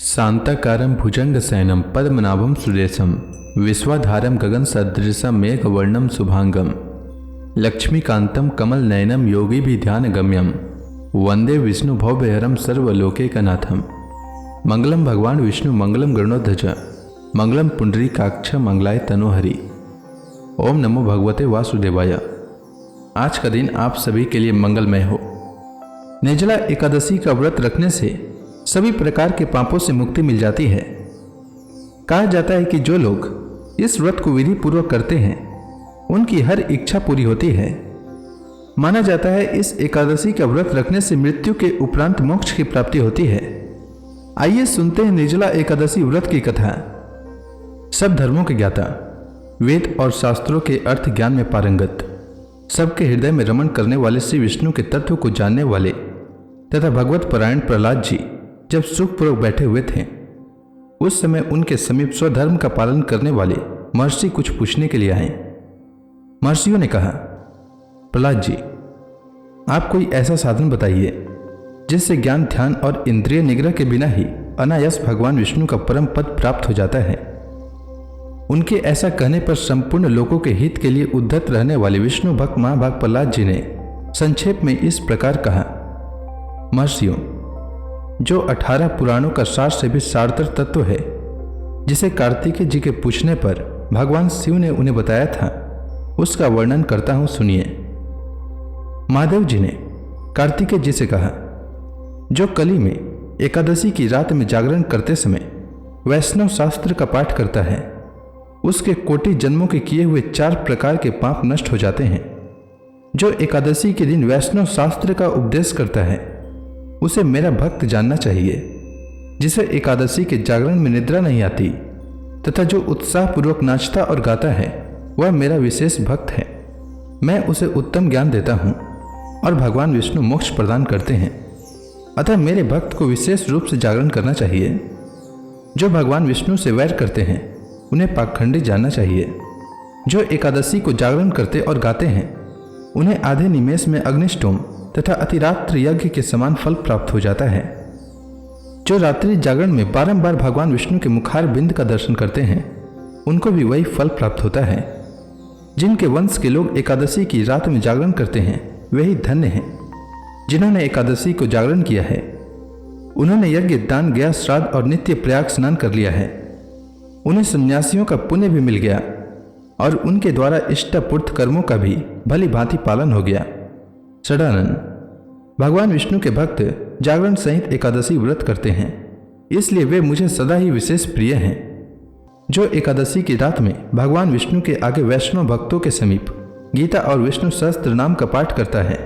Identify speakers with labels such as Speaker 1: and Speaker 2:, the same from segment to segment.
Speaker 1: शांताकारं भुजंगशयनं पद्मनाभं सुरेशं विश्वाधारं गगनसदृशं मेघवर्णं शुभांगं लक्ष्मीकान्तं कमलनयनं योगिभिध्यानगम्यं वंदे विष्णुभवभयहरं सर्वलोकैकनाथं। मंगलम भगवान विष्णु मंगलम गरुड़ध्वज मंगलम पुंडरीकाक्ष मंगलाय तनोहरि। ओम नमो भगवते वासुदेवाय। आज का दिन आप सभी के लिए मंगलमय हो। निर्जला एकादशी का व्रत रखने से सभी प्रकार के पापों से मुक्ति मिल जाती है। कहा जाता है कि जो लोग इस व्रत को विधि पूर्वक करते हैं उनकी हर इच्छा पूरी होती है। माना जाता है इस एकादशी का व्रत रखने से मृत्यु के उपरांत मोक्ष की प्राप्ति होती है। आइए सुनते हैं निर्जला एकादशी व्रत की कथा। सब धर्मों के ज्ञाता, वेद और शास्त्रों के अर्थ ज्ञान में पारंगत, सबके हृदय में रमण करने वाले श्री विष्णु के तत्व को जानने वाले तथा भगवत परायण प्रहलाद जी जब सुखपूर्वक बैठे हुए थे उस समय उनके समीप स्वधर्म का पालन करने वाले महर्षि कुछ पूछने के लिए आए। महर्षियों ने कहा, प्रहलाद जी, आप कोई ऐसा साधन बताइए जिससे ज्ञान, ध्यान और इंद्रिय निग्रह के बिना ही अनायास भगवान विष्णु का परम पद प्राप्त हो जाता है। उनके ऐसा कहने पर संपूर्ण लोगों के हित के लिए उद्धत रहने वाले विष्णु भक्त महाभाग प्रहलाद जी ने संक्षेप में इस प्रकार कहा, महर्षियों, जो 18 पुराणों का सार से भी सारतर तत्व है जिसे कार्तिकेय जी के पूछने पर भगवान शिव ने उन्हें बताया था, उसका वर्णन करता हूं, सुनिए। महादेव जी ने कार्तिकेय जी से कहा, जो कली में एकादशी की रात में जागरण करते समय वैष्णव शास्त्र का पाठ करता है उसके कोटि जन्मों के किए हुए 4 प्रकार के पाप नष्ट हो जाते हैं। जो एकादशी के दिन वैष्णव शास्त्र का उपदेश करता है उसे मेरा भक्त जानना चाहिए। जिसे एकादशी के जागरण में निद्रा नहीं आती तथा जो उत्साह पूर्वक नाचता और गाता है वह मेरा विशेष भक्त है। मैं उसे उत्तम ज्ञान देता हूँ और भगवान विष्णु मोक्ष प्रदान करते हैं। अतः मेरे भक्त को विशेष रूप से जागरण करना चाहिए। जो भगवान विष्णु से वैर करते हैं उन्हें पाखंडी जानना चाहिए। जो एकादशी को जागरण करते और गाते हैं उन्हें आधे निमेष में अग्निष्टोम तथा अतिरात्र यज्ञ के समान फल प्राप्त हो जाता है। जो रात्रि जागरण में बारंबार भगवान विष्णु के मुखार बिंद का दर्शन करते हैं उनको भी वही फल प्राप्त होता है। जिनके वंश के लोग एकादशी की रात में जागरण करते हैं वे ही धन्य हैं। जिन्होंने एकादशी को जागरण किया है उन्होंने यज्ञ, दान, गया, श्राद्ध और नित्य प्रयाग स्नान कर लिया है। उन्हें सन्यासियों का पुण्य भी मिल गया और उनके द्वारा इष्टपूर्त कर्मों का भी भली भांति पालन हो गया। षडानन, भगवान विष्णु के भक्त जागरण सहित एकादशी व्रत करते हैं, इसलिए वे मुझे सदा ही विशेष प्रिय हैं। जो एकादशी की रात में भगवान विष्णु के आगे वैष्णव भक्तों के समीप गीता और विष्णु सहस्त्र नाम का पाठ करता है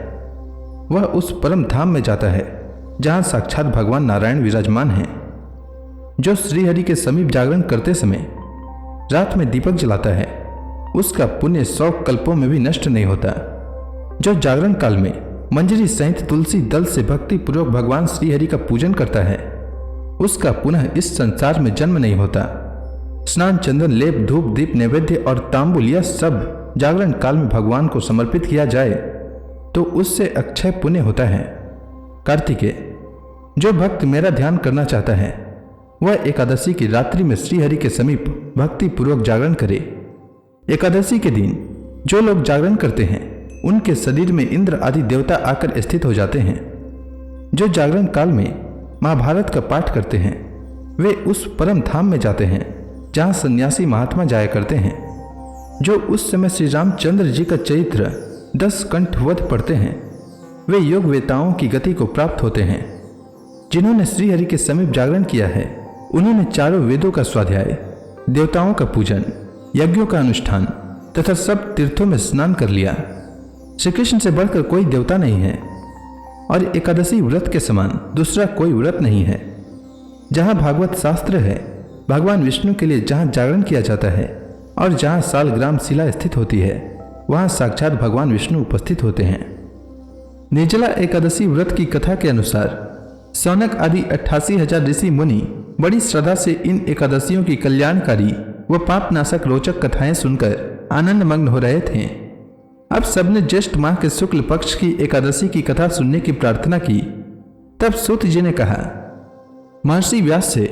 Speaker 1: वह उस परम धाम में जाता है जहां साक्षात भगवान नारायण विराजमान हैं। जो श्रीहरि के समीप जागरण करते समय रात में दीपक जलाता है उसका पुण्य 100 कल्पों में भी नष्ट नहीं होता। जो जागरण काल में मंजरी सहित तुलसी दल से भक्ति पूर्वक भगवान श्रीहरि का पूजन करता है उसका पुनः इस संसार में जन्म नहीं होता। स्नान, चंदन, लेप, धूप, दीप, नैवेद्य और तांबुल यह सब जागरण काल में भगवान को समर्पित किया जाए तो उससे अक्षय पुण्य होता है। कार्तिकेय, जो भक्त मेरा ध्यान करना चाहता है वह एकादशी की रात्रि में श्रीहरि के समीप भक्ति पूर्वक जागरण करे। एकादशी के दिन जो लोग जागरण करते हैं उनके शरीर में इंद्र आदि देवता आकर स्थित हो जाते हैं। जो जागरण काल में महाभारत का पाठ करते हैं वे उस परम धाम में जाते हैं जहां सन्यासी महात्मा जाया करते हैं। जो उस समय श्री रामचंद्र जी का चरित्र 10 कंठवध पढ़ते हैं वे योग वेताओं की गति को प्राप्त होते हैं। जिन्होंने श्रीहरि के समीप जागरण किया है उन्होंने चारों वेदों का स्वाध्याय, देवताओं का पूजन, यज्ञों का अनुष्ठान तथा सब तीर्थों में स्नान कर लिया। श्री कृष्ण से बढ़कर कोई देवता नहीं है और एकादशी व्रत के समान दूसरा कोई व्रत नहीं है। जहाँ भागवत शास्त्र है, भगवान विष्णु के लिए जहाँ जागरण किया जाता है और जहाँ सालग्राम शिला स्थित होती है वहाँ साक्षात भगवान विष्णु उपस्थित होते हैं। निर्जला एकादशी व्रत की कथा के अनुसार सौनक आदि 88,000 ऋषि मुनि बड़ी श्रद्धा से इन एकादशियों की कल्याणकारी व पापनाशक रोचक कथाएं सुनकर आनंद मग्न हो रहे थे। अब सबने ज्येष्ठ माह के शुक्ल पक्ष की एकादशी की कथा सुनने की प्रार्थना की। तब सूत जी ने कहा, महर्षि व्यास से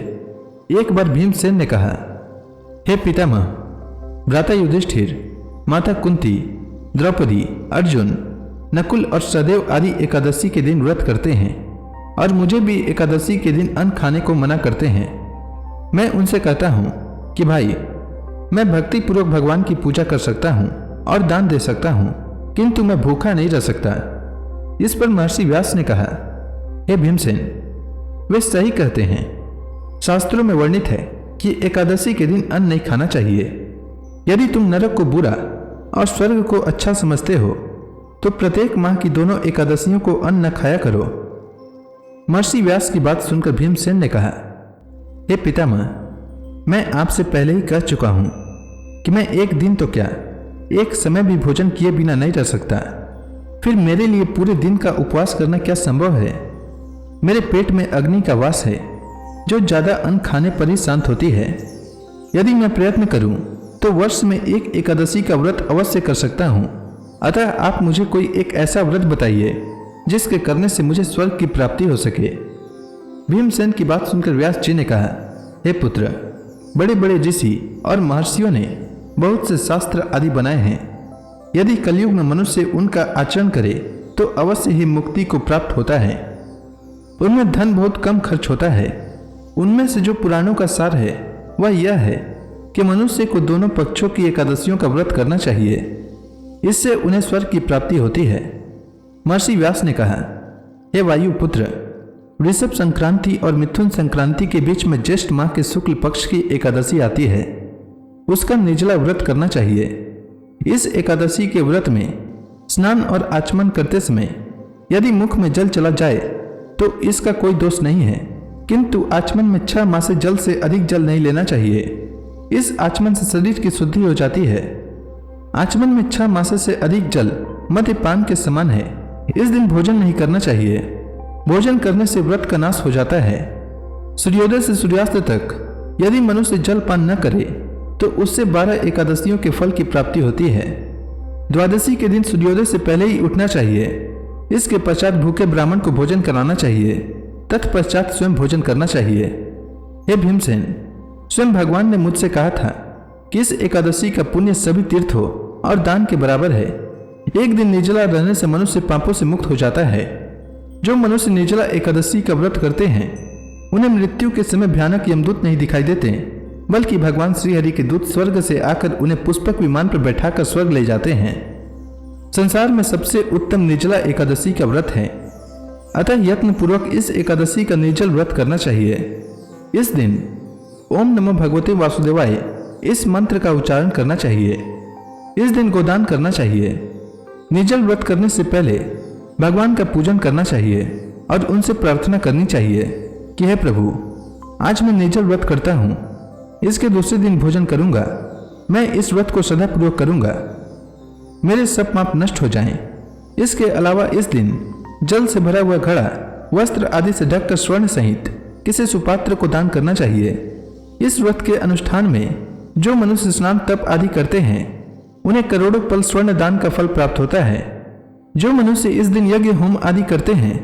Speaker 1: एक बार भीमसेन ने कहा, हे पितामह, भ्राता युधिष्ठिर, माता कुंती, द्रौपदी, अर्जुन, नकुल और सहदेव आदि एकादशी के दिन व्रत करते हैं और मुझे भी एकादशी के दिन अन्न खाने को मना करते हैं। मैं उनसे कहता हूँ कि भाई, मैं भक्ति पूर्वक भगवान की पूजा कर सकता हूँ और दान दे सकता हूँ, किंतु मैं भूखा नहीं रह सकता। इस पर महर्षि व्यास ने कहा, हे भीमसेन, वे सही कहते हैं। शास्त्रों में वर्णित है कि एकादशी के दिन अन्न नहीं खाना चाहिए। यदि तुम नरक को बुरा और स्वर्ग को अच्छा समझते हो तो प्रत्येक माह की दोनों एकादशियों को अन्न न खाया करो। महर्षि व्यास की बात सुनकर भीमसेन ने कहा, हे पितामह, मैं आपसे पहले ही कह चुका हूं कि मैं एक दिन तो क्या, एक समय भी भोजन किए बिना नहीं रह सकता। फिर मेरे लिए पूरे दिन का उपवास करना क्या संभव है? मेरे पेट में अग्नि का वास है जो ज्यादा अन्न खाने पर ही शांत होती है। यदि मैं प्रयत्न करूं तो वर्ष में एक एकादशी का व्रत अवश्य कर सकता हूं। अतः आप मुझे कोई एक ऐसा व्रत बताइए जिसके करने से मुझे स्वर्ग की प्राप्ति हो सके। भीमसेन की बात सुनकर व्यास जी ने कहा, हे पुत्र, बड़े बड़े ऋषि और महर्षियों ने बहुत से शास्त्र आदि बनाए हैं। यदि कलयुग में मनुष्य उनका आचरण करे तो अवश्य ही मुक्ति को प्राप्त होता है। उनमें धन बहुत कम खर्च होता है। उनमें से जो पुराणों का सार है वह यह है कि मनुष्य को दोनों पक्षों की एकादशियों का व्रत करना चाहिए। इससे उन्हें स्वर्ग की प्राप्ति होती है। महर्षि व्यास ने कहा, हे वायु पुत्र, वृषभ संक्रांति और मिथुन संक्रांति के बीच में ज्येष्ठ माह के शुक्ल पक्ष की एकादशी आती है। उसका निर्जला व्रत करना चाहिए। इस एकादशी के व्रत में स्नान और आचमन करते समय यदि मुख में जल चला जाए तो इसका कोई दोष नहीं है, किंतु आचमन में 6 माह से जल से अधिक जल नहीं लेना चाहिए। इस आचमन से शरीर की शुद्धि हो जाती है। आचमन में 6 मास से अधिक जल मद्यपान के समान है। इस दिन भोजन नहीं करना चाहिए। भोजन करने से व्रत का नाश हो जाता है। सूर्योदय से सूर्यास्त तक यदि मनुष्य जल पान न करे तो उससे 12 एकादशियों के फल की प्राप्ति होती है। द्वादशी के दिन सूर्योदय से पहले ही उठना चाहिए। इसके पश्चात भूखे ब्राह्मण को भोजन कराना चाहिए। तत्पश्चात स्वयं भोजन करना चाहिए। हे भीमसेन, स्वयं भगवान ने मुझसे कहा था कि इस एकादशी का पुण्य सभी तीर्थों और दान के बराबर है। एक दिन निर्जला रहने से मनुष्य पापों से मुक्त हो जाता है। जो मनुष्य निर्जला एकादशी का व्रत करते हैं उन्हें मृत्यु के समय भयानक यमदूत नहीं दिखाई देते, बल्कि भगवान श्रीहरि के दूत स्वर्ग से आकर उन्हें पुष्पक विमान पर बैठाकर स्वर्ग ले जाते हैं। संसार में सबसे उत्तम निर्जला एकादशी का व्रत है। अतः यत्न पूर्वक इस एकादशी का निर्जल व्रत करना चाहिए। इस दिन ओम नमो भगवते वासुदेवाय इस मंत्र का उच्चारण करना चाहिए। इस दिन गोदान करना चाहिए। निर्जल व्रत करने से पहले भगवान का पूजन करना चाहिए और उनसे प्रार्थना करनी चाहिए कि हे प्रभु, आज मैं निर्जल व्रत करता हूँ। इसके दूसरे दिन भोजन करूंगा। मैं इस व्रत को सदापूर्वक करूंगा। मेरे सब पाप नष्ट हो जाएं। इसके अलावा इस दिन जल से भरा हुआ घड़ा, वस्त्र आदि से ढककर स्वर्ण सहित किसी सुपात्र को दान करना चाहिए। इस व्रत के अनुष्ठान में जो मनुष्य स्नान तप आदि करते हैं उन्हें करोड़ों पल स्वर्ण दान का फल प्राप्त होता है। जो मनुष्य इस दिन यज्ञ होम आदि करते हैं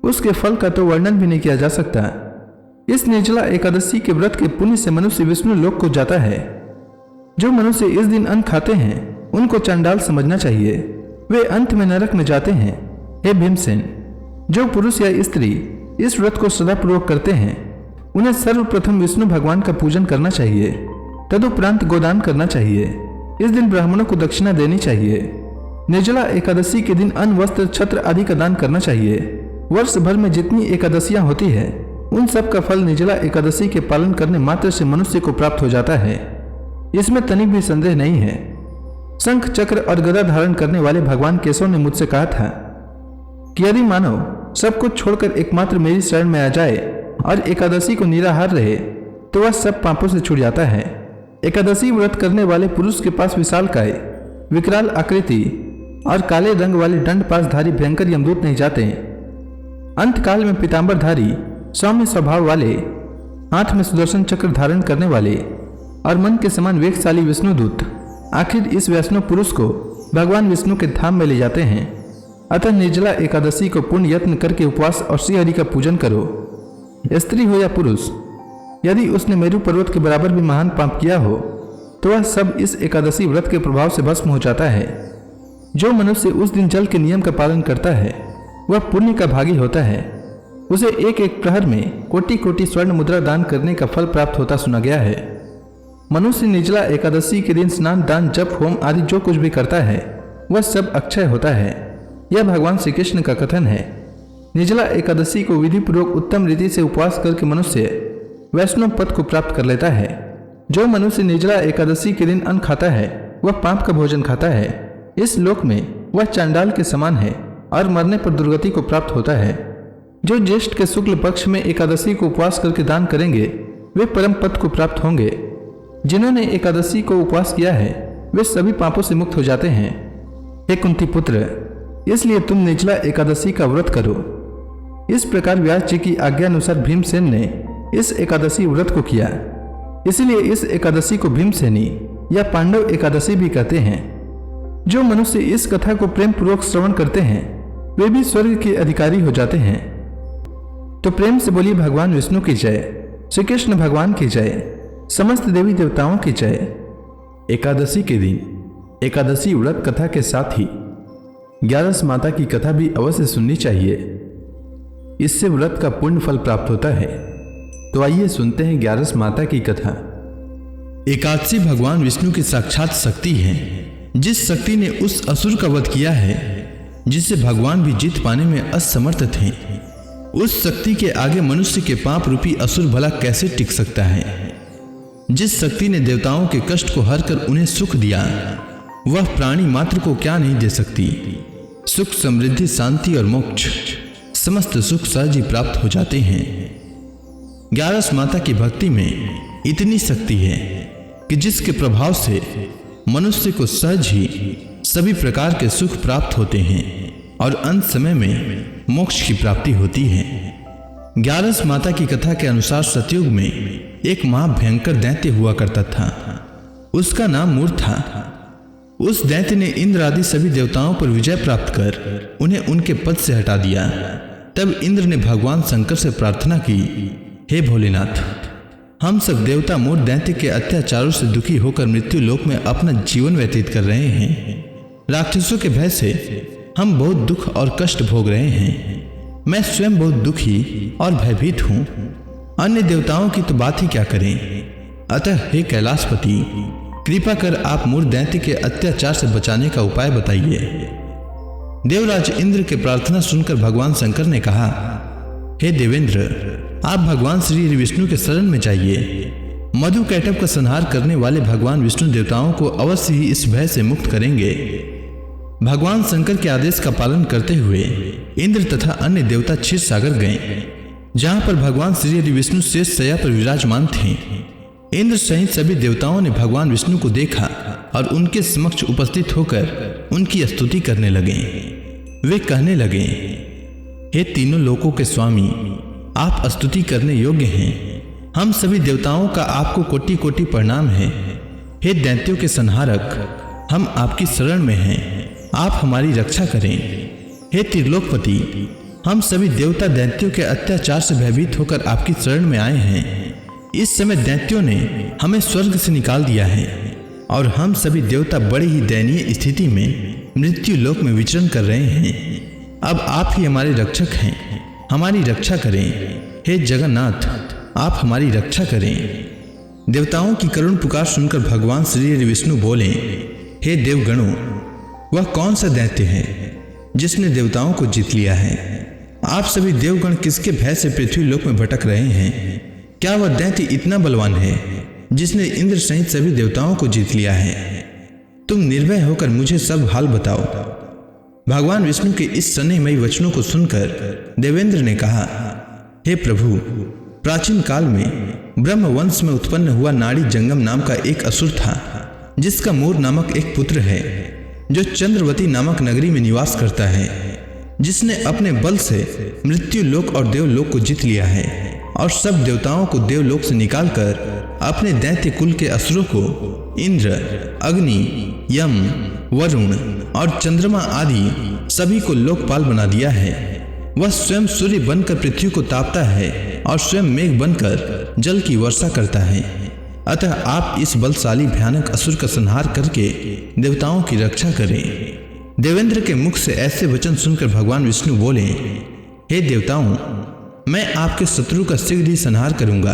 Speaker 1: उसके फल का तो वर्णन भी नहीं किया जा सकता। इस निर्जला एकादशी के व्रत के पुण्य से मनुष्य विष्णु लोक को जाता है। जो मनुष्य इस दिन अन्न खाते हैं उनको चंडाल समझना चाहिए। वे अंत में नरक में जाते हैं। हे भीमसेन, जो पुरुष या स्त्री इस व्रत को सदापूर्वक करते हैं उन्हें सर्वप्रथम विष्णु भगवान का पूजन करना चाहिए। तदुपरांत गोदान करना चाहिए। इस दिन ब्राह्मणों को दक्षिणा देनी चाहिए। निर्जला एकादशी के दिन अन्न, वस्त्र, छत्र आदि का दान करना चाहिए। वर्ष भर में जितनी एकादशियां होती है उन सब का फल निर्जला एकादशी के पालन करने मात्र से मनुष्य को प्राप्त हो जाता है। इसमें तनिक भी संदेह नहीं है। शंख, चक्र और गदा धारण करने वाले भगवान केशव ने मुझसे कहा था कि यदि मानव सब कुछ छोड़कर एकमात्र मेरी शरण में आ जाए और एकादशी को निराहार रहे तो वह सब पापों से छूट जाता है। एकादशी व्रत करने वाले पुरुष के पास विशालकाय, विकराल आकृति और काले रंग वाले दंड पासधारी भयंकर यमदूत नहीं जाते। अंतकाल में पीतांबरधारी, सौम्य स्वभाव वाले, हाथ में सुदर्शन चक्र धारण करने वाले और मन के समान वेगशाली विष्णुदूत आखिर इस वैष्णव पुरुष को भगवान विष्णु के धाम में ले जाते हैं। अतः निर्जला एकादशी को पूर्ण यत्न करके उपवास और श्रीहरि का पूजन करो। स्त्री हो या पुरुष, यदि उसने मेरु पर्वत के बराबर भी महान पाप किया हो तो वह सब इस एकादशी व्रत के प्रभाव से भस्म हो जाता है। जो मनुष्य उस दिन जल के नियम का पालन करता है वह पुण्य का भागी होता है। उसे एक एक प्रहर में कोटि कोटि स्वर्ण मुद्रा दान करने का फल प्राप्त होता सुना गया है। मनुष्य निर्जला एकादशी के दिन स्नान, दान, जप, होम आदि जो कुछ भी करता है वह सब अक्षय होता है। यह भगवान श्री कृष्ण का कथन है। निर्जला एकादशी को विधि पूर्वक उत्तम रीति से उपवास करके मनुष्य वैष्णव पद को प्राप्त कर लेता है। जो मनुष्य निर्जला एकादशी के दिन अन्न खाता है वह पाप का भोजन खाता है। इस लोक में वह चांडाल के समान है और मरने पर दुर्गति को प्राप्त होता है। जो ज्येष्ठ के शुक्ल पक्ष में एकादशी को उपवास करके दान करेंगे वे परम पद को प्राप्त होंगे। जिन्होंने एकादशी को उपवास किया है वे सभी पापों से मुक्त हो जाते हैं। हे कुंती पुत्र, इसलिए तुम निर्जला एकादशी का व्रत करो। इस प्रकार व्यास जी की आज्ञा अनुसार भीमसेन ने इस एकादशी व्रत को किया। इसलिए इस एकादशी को भीमसेनी या पांडव एकादशी भी कहते हैं। जो मनुष्य इस कथा को प्रेम पूर्वक श्रवण करते हैं वे भी स्वर्ग के अधिकारी हो जाते हैं। तो प्रेम से बोलिए भगवान विष्णु की जय, श्री कृष्ण भगवान की जय, समस्त देवी देवताओं की जय। एकादशी के दिन एकादशी व्रत कथा के साथ ही 11 माता की कथा भी अवश्य सुननी चाहिए। इससे व्रत का पुण्य फल प्राप्त होता है। तो आइए सुनते हैं 11 माता की कथा। एकादशी भगवान विष्णु की साक्षात शक्ति है। जिस शक्ति ने उस असुर का वध किया है जिसे भगवान भी जीत पाने में असमर्थ थे, उस शक्ति के आगे मनुष्य के पाप रूपी असुर भला कैसे टिक सकता है। जिस शक्ति ने देवताओं के कष्ट को हर कर उन्हें सुख दिया वह प्राणी मात्र को क्या नहीं दे सकती। सुख, समृद्धि, शांति और मोक्ष समस्त सुख सहज ही प्राप्त हो जाते हैं। 11 माता की भक्ति में इतनी शक्ति है कि जिसके प्रभाव से मनुष्य को सहज ही सभी प्रकार के सुख प्राप्त होते हैं और अंत समय में मोक्ष की प्राप्ति होती है। 11 माता की कथा के अनुसार सतयुग में एक महाभयंकर दैत्य हुआ करता था। उसका नाम मूर था। उस दैत्य ने इंद्र आदि सभी देवताओं पर विजय प्राप्त कर उन्हें उनके पद से हटा दिया। तब इंद्र ने भगवान शंकर से प्रार्थना की, हे भोलेनाथ, हम सब देवता मूर दैत्य के अत्याचारों से दुखी होकर मृत्यु लोक में अपना जीवन व्यतीत कर रहे हैं। राक्षसों के भय से हम बहुत दुख और कष्ट भोग रहे हैं। मैं स्वयं बहुत दुखी और भयभीत हूँ। अन्य देवताओं की तो बात ही क्या करें। अतः हे कैलाशपति, कृपा कर आप मूर दैत्य के अत्याचार से बचाने का उपाय बताइए। देवराज इंद्र के प्रार्थना सुनकर भगवान शंकर ने कहा, हे देवेंद्र, आप भगवान श्री विष्णु के शरण में जाइए। मधु कैटभ का संहार करने वाले भगवान विष्णु देवताओं को अवश्य ही इस भय से मुक्त करेंगे। भगवान शंकर के आदेश का पालन करते हुए इंद्र तथा अन्य देवता क्षीर सागर गए, जहां पर भगवान श्री विष्णु शेष शैया पर विराजमान थे। इंद्र सहित सभी देवताओं ने भगवान विष्णु को देखा और उनके समक्ष उपस्थित होकर उनकी स्तुति करने लगे। वे कहने लगे, हे तीनों लोकों के स्वामी, आप स्तुति करने योग्य हैं। हम सभी देवताओं का आपको कोटि कोटि प्रणाम है। हे दैत्यों के संहारक, हम आपकी शरण में हैं, आप हमारी रक्षा करें। हे त्रिलोकपति, हम सभी देवता दैत्यों के अत्याचार से भयभीत होकर आपकी शरण में आए हैं। इस समय दैत्यों ने हमें स्वर्ग से निकाल दिया है और हम सभी देवता बड़ी ही दयनीय स्थिति में मृत्यु लोक में विचरण कर रहे हैं। अब आप ही हमारे रक्षक हैं, हमारी रक्षा करें। हे जगन्नाथ, आप हमारी रक्षा करें। देवताओं की करुण पुकार सुनकर भगवान श्री विष्णु बोले, हे देवगणों, वह कौन सा दैत्य है जिसने देवताओं को जीत लिया है। आप सभी देवगण किसके भय से पृथ्वी लोक में भटक रहे हैं। क्या वह दैत्य इतना बलवान है जिसने इंद्र सहित सभी देवताओं को जीत लिया है। तुम निर्भय होकर मुझे सब हाल बताओ। भगवान विष्णु के इस स्नेहमयी वचनों को सुनकर देवेंद्र ने कहा, हे प्रभु, प्राचीन काल में ब्रह्म वंश में उत्पन्न हुआ नाड़ी जंगम नाम का एक असुर था, जिसका मूर नामक एक पुत्र है जो चंद्रवती नामक नगरी में निवास करता है, जिसने अपने बल से मृत्यु लोक और देवलोक को जीत लिया है और सब देवताओं को देवलोक से निकालकर अपने दैत्य कुल के असुरों को इंद्र, अग्नि, यम, वरुण और चंद्रमा आदि सभी को लोकपाल बना दिया है। वह स्वयं सूर्य बनकर पृथ्वी को तापता है
Speaker 2: और स्वयं मेघ बनकर जल की वर्षा करता है। अतः आप इस बलशाली भयानक असुर का संहार करके देवताओं की रक्षा करें। देवेंद्र के मुख से ऐसे वचन सुनकर भगवान विष्णु बोले, हे देवताओं, मैं आपके शत्रु का शीघ्र ही संहार करूंगा।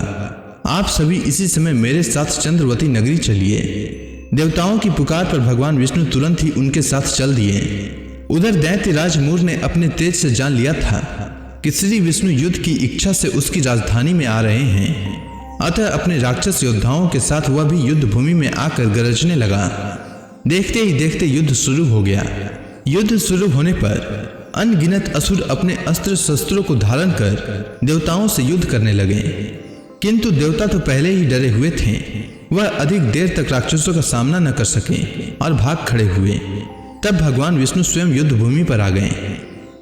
Speaker 2: आप सभी इसी समय मेरे साथ चंद्रवती नगरी चलिए। देवताओं की पुकार पर भगवान विष्णु तुरंत ही उनके साथ चल दिए। उधर दैत्यराज मूर ने अपने तेज से जान लिया था कि श्री विष्णु युद्ध की इच्छा से उसकी राजधानी में आ रहे हैं। अतः अपने राक्षस योद्धाओं के साथ वह भी युद्ध भूमि में आकर गरजने लगा। देखते ही देखते युद्ध शुरू हो गया। युद्ध शुरू होने पर अनगिनत असुर अपने अस्त्र शस्त्रों को धारण कर देवताओं से युद्ध करने लगे, किंतु देवता तो पहले ही डरे हुए थे। वह अधिक देर तक राक्षसों का सामना न कर सके और भाग खड़े हुए। तब भगवान विष्णु स्वयं युद्ध भूमि पर आ गए।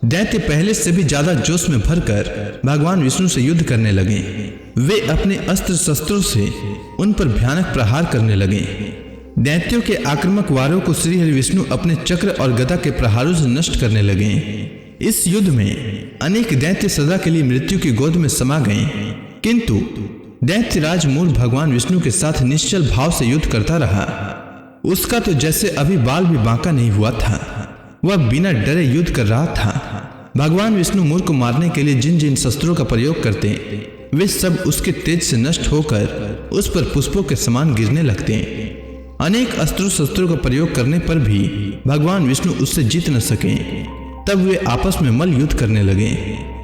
Speaker 2: दैत्य पहले से भी ज्यादा जोश में भरकर भगवान विष्णु से युद्ध करने लगे। वे अपने अस्त्र शस्त्रों से उन पर भयानक प्रहार करने लगे। दैत्यों के आक्रामक वारों को श्री हरि विष्णु अपने चक्र और गदा के प्रहारों से नष्ट करने लगे। इस युद्ध में अनेक दैत्य सदा के लिए मृत्यु की गोद में समा गए, किंतु दैत्यराज मूर भगवान विष्णु के साथ निश्चल भाव से युद्ध करता रहा। उसका तो जैसे अभी बाल भी बांका नहीं हुआ था। वह बिना डरे युद्ध कर रहा था। भगवान विष्णु मूर को मारने के लिए जिन जिन शस्त्रों का प्रयोग करते, वे सब उसके तेज से नष्ट होकर उस पर पुष्पों के समान गिरने लगते। अनेक अस्त्र शस्त्रों का प्रयोग करने पर भी भगवान विष्णु उससे जीत न सके। तब वे आपस में मल्ल युद्ध करने लगे।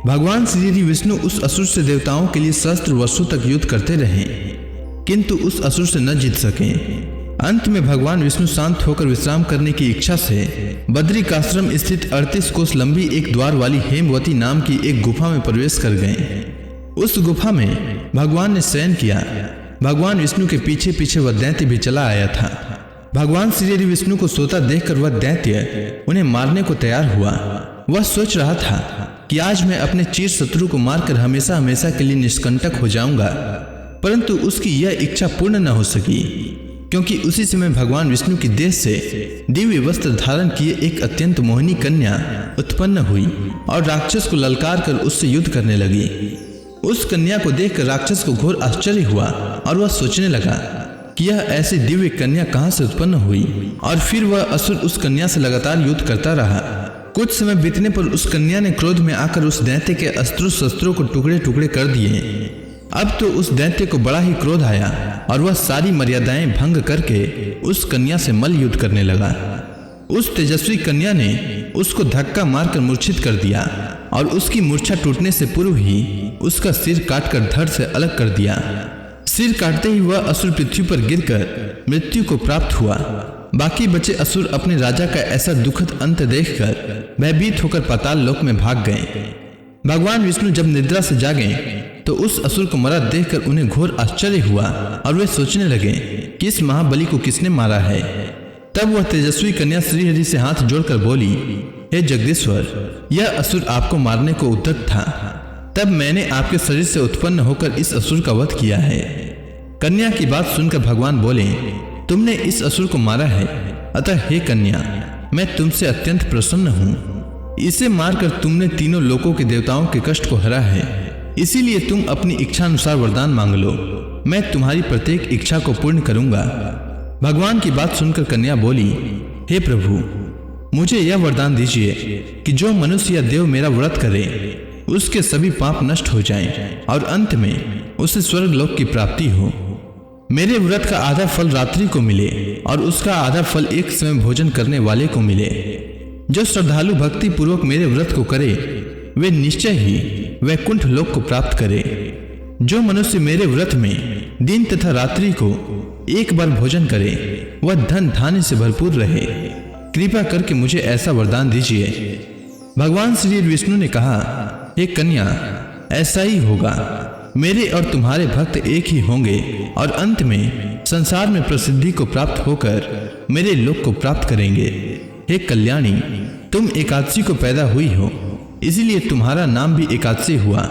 Speaker 2: भगवान श्री विष्णु उस असुर से देवताओं के लिए सहस्त्र वर्षों तक युद्ध करते रहे, किंतु उस असुर से न जीत सके। अंत में भगवान विष्णु शांत होकर विश्राम करने की इच्छा से बद्रिकाश्रम स्थित 38 कोस लंबी एक द्वार वाली हेमवती नाम की एक गुफा में प्रवेश कर गए। उस गुफा में भगवान ने शयन किया। भगवान विष्णु के पीछे पीछे वह दैत्य भी चला आया था। भगवान श्री हरि विष्णु को सोता देखकर वह दैत्य उन्हें मारने को तैयार हुआ। वह सोच रहा था कि आज मैं अपने चीर शत्रु को मारकर हमेशा हमेशा के लिए निष्कंटक हो जाऊंगा, परंतु उसकी यह इच्छा पूर्ण न हो सकी, क्योंकि उसी समय भगवान विष्णु की देह से दिव्य वस्त्र धारण किए एक अत्यंत मोहिनी कन्या उत्पन्न हुई और राक्षस को ललकार कर उससे युद्ध करने लगी। उस कन्या को देखकर राक्षस को घोर आश्चर्य हुआ और वह सोचने लगा कि यह ऐसी दिव्य कन्या कहां से उत्पन्न हुई, और फिर वह असुर उस कन्या से लगातार युद्ध करता रहा। कुछ समय बीतने पर उस कन्या ने क्रोध में आकर उस दैत्य के अस्त्रों शस्त्रों को टुकड़े टुकड़े कर दिए। अब तो उस दैत्य को बड़ा ही क्रोध आया और वह सारी मर्यादाएं भंग करके उस कन्या से मल्ल युद्ध करने लगा। उस तेजस्वी कन्या ने उसको धक्का मारकर मूर्छित कर दिया और उसकी मूर्छा टूटने से पूर्व ही उसका सिर काटकर धड़ से अलग कर दिया। सिर काटते ही वह असुर पृथ्वी पर गिरकर मृत्यु को प्राप्त हुआ। बाकी बचे असुर अपने राजा का ऐसा दुखद अंत देखकर भयभीत होकर पाताल लोक में भाग गए। भगवान विष्णु जब निद्रा से जागे तो उस असुर को मरा देखकर उन्हें घोर आश्चर्य हुआ और वे सोचने लगे कि इस महाबली को किसने मारा है। तब वह तेजस्वी कन्या श्री हरि से हाथ जोड़कर बोली, हे जगदीश्वर, यह असुर आपको मारने को उद्यत था। तब मैंने आपके शरीर से उत्पन्न होकर इस असुर का वध किया है। कन्या की बात सुनकर भगवान बोले, तुमने इस असुर को मारा है, अतः हे कन्या, मैं तुमसे अत्यंत प्रसन्न हूँ। इसे मारकर तुमने तीनों लोकों के देवताओं के कष्ट को हरा है, इसीलिए तुम अपनी इच्छा अनुसार वरदान मांग लो, मैं तुम्हारी प्रत्येक इच्छा को पूर्ण करूंगा। भगवान की बात सुनकर कन्या बोली, हे प्रभु, मुझे यह वरदान दीजिए कि जो मनुष्य या देव मेरा व्रत करे उसके सभी पाप नष्ट हो जाएं और अंत में उसे स्वर्ग लोक की प्राप्ति हो। मेरे व्रत का आधा फल रात्रि को मिले और उसका आधा फल एक समय भोजन करने वाले को मिले। जो श्रद्धालु भक्ति पूर्वक मेरे व्रत को करे वे निश्चय ही वैकुंठ लोक को प्राप्त करे। जो मनुष्य मेरे व्रत में दिन तथा रात्रि को एक बार भोजन करे वह धन धान्य से भरपूर रहे। कृपा करके मुझे ऐसा वरदान दीजिए। भगवान श्री विष्णु ने कहा, हे कन्या, ऐसा ही होगा। मेरे और तुम्हारे भक्त एक ही होंगे और अंत में संसार में प्रसिद्धि को प्राप्त होकर मेरे लोक को प्राप्त करेंगे। हे कल्याणी, तुम एकादशी को पैदा हुई हो, इसीलिए तुम्हारा नाम भी एकादशी हुआ,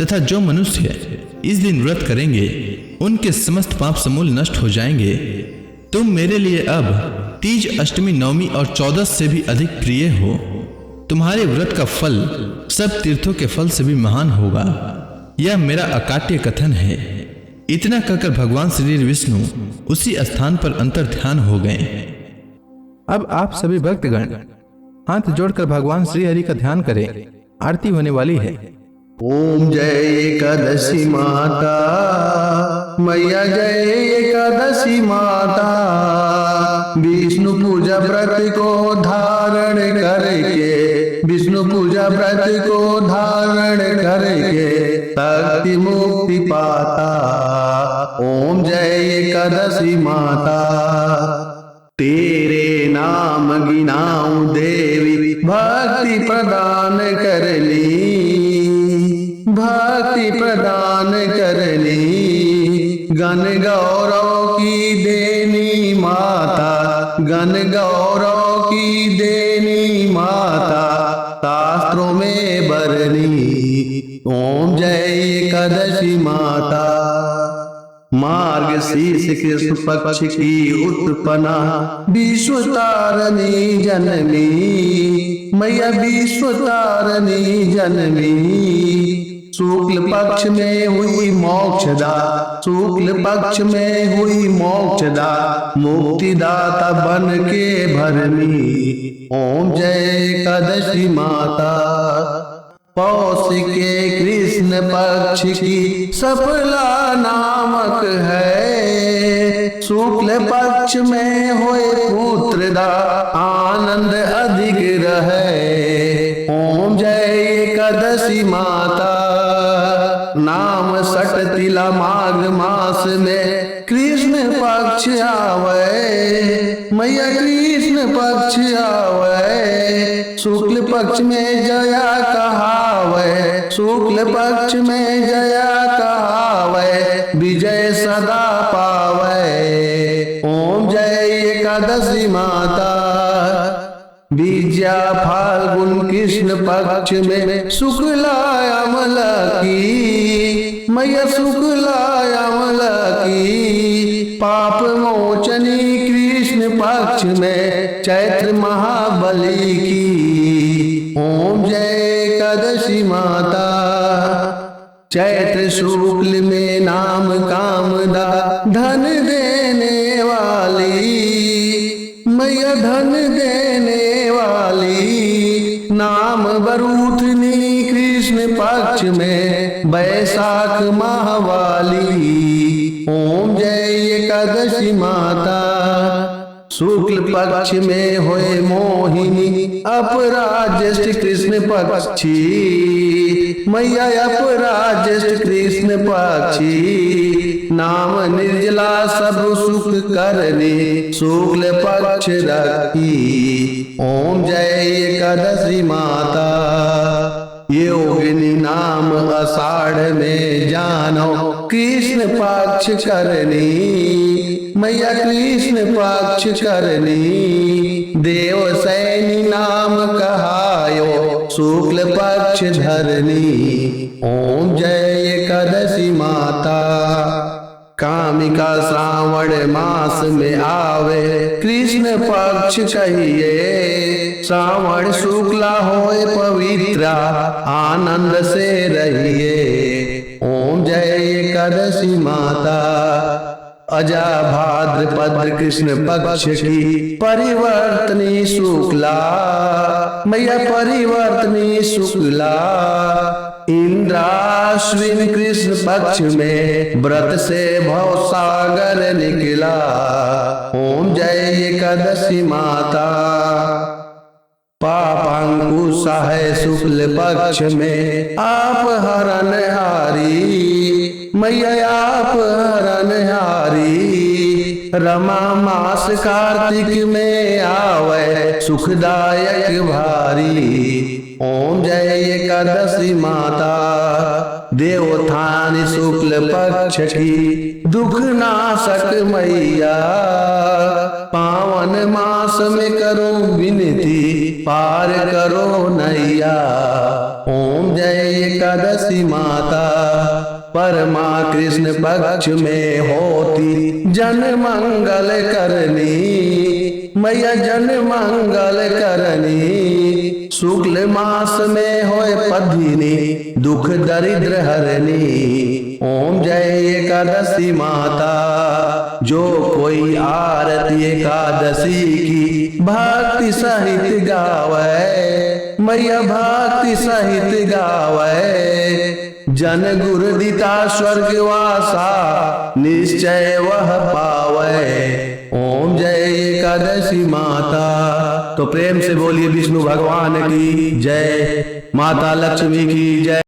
Speaker 2: तथा जो मनुष्य इस दिन व्रत करेंगे उनके समस्त पाप समूल नष्ट हो जाएंगे। तुम मेरे लिए अब तीज, अष्टमी, नवमी और 14 से भी अधिक प्रिय हो। तुम्हारे व्रत का फल सब तीर्थों के फल से भी महान होगा। यह मेरा अकाट्य कथन है। इतना कहकर भगवान श्री विष्णु उसी स्थान पर अंतर ध्यान हो गए।
Speaker 1: अब आप सभी भक्तगण हाथ जोड़कर भगवान श्री हरि का ध्यान करें। आरती होने वाली है।
Speaker 3: ओम जय एकादशी माता मैया, जय एकादशी माता। विष्णु पूजा व्रत को धारण करके, विष्णु पूजा व्रत को धारण करके शक्ति मुक्ति पाता। ओम जय एकादशी माता। तेरे नाम गिनाऊं देवी, भक्ति प्रदान करनी, भक्ति प्रदान करनी। गण गौरव की देनी माता, गण गौरव की देनी माता, शास्त्रों में बरनी। ओम जय एकादशी माता। मार्गशीर्ष कृष्ण पक्ष की उत्पन्ना, विश्व तारणी जननी मैया, विश्व तारणी जननी। शुक्ल पक्ष में हुई मोक्षदा, शुक्ल पक्ष में हुई मोक्षदा, मुक्तिदाता बन के भरनी। ओम जय एकादशी माता। पौष के कृष्ण पक्ष की सफला नामक है, शुक्ल पक्ष में होए पुत्रदा, आनंद अधिक रहे। ओम जय एकादशी माता। नाम सट तिला माघ मास में कृष्ण पक्ष आवे मैया, कृष्ण पक्ष आवे। शुक्ल पक्ष में जया कहावे, शुक्ल पक्ष में जया कहावे, विजय सदा पावे। ओम जय एकादशी माता। विद्या फाल्गुन कृष्ण पक्ष में शुक्ला अमला की मैया, शुक्ला अमला की। पाप मोचनी कृष्ण पक्ष में चैत्र महाबली की। ओम जय एकादशी माता। चैत्र शुक्ल में नाम कामदा, धन देने वाली मैया, धन देने वाली। नाम बरूथनी कृष्ण पक्ष में बैसाख माहवाली। ओम जय एकादशी माता। शुक्ल पक्ष में होए मोहिनी, अपराज्येष्ठ कृष्ण पक्षी मैया, अपराज्येष्ठ कृष्ण पक्षी। नाम निर्जला सब सुख करने, शुक्ल पक्ष रखी। ओम जय एकादशी माता। योगिनी नाम आषाढ़ में जानो, कृष्ण पक्ष करनी मैया, कृष्ण पक्ष करनी। देव सैनी नाम कहायो, शुक्ल पक्ष धरनी। ओम जय एकादशी माता। कामिका श्रावण मास में आवे, कृष्ण पक्ष कहिए। श्रावण शुक्ला होए पवित्रा, आनंद से रहिए। ओम जय एकादशी माता। अजा भाद्रपद कृष्ण पक्ष की परिवर्तनी शुक्ला मैया, परिवर्तनी शुक्ला। इंद्राश्विन कृष्ण पक्ष में व्रत से भव सागर निकला। ओम जय एकादशी माता। पापांकुश है शुक्ल पक्ष में, आप हरण हारी मैया, आप हरण हारी। रमा मास कार्तिक में आवे, सुखदायक भारी। ओम जय एकादशी माता। देवोत्थान शुक्ल पक्ष की दुख नाशक मैया, पावन मास में करो विनती, पार करो नैया। ओम जय एकादशी माता। परमा कृष्ण पक्ष में होती जन मंगल करनी मैया, जन मंगल करनी। शुक्ल मास में होए पद्मिनी दुख दरिद्र हरनी। ओम जय एकादशी माता। जो कोई आरती एकादशी की भक्ति सहित गावे, मैया भक्ति सहित गावे। जन गुरु दिता स्वर्गवासा निश्चय वह पावे। ओम जय एकादशी माता। तो प्रेम से बोलिए विष्णु भगवान की जय, माता लक्ष्मी की जय।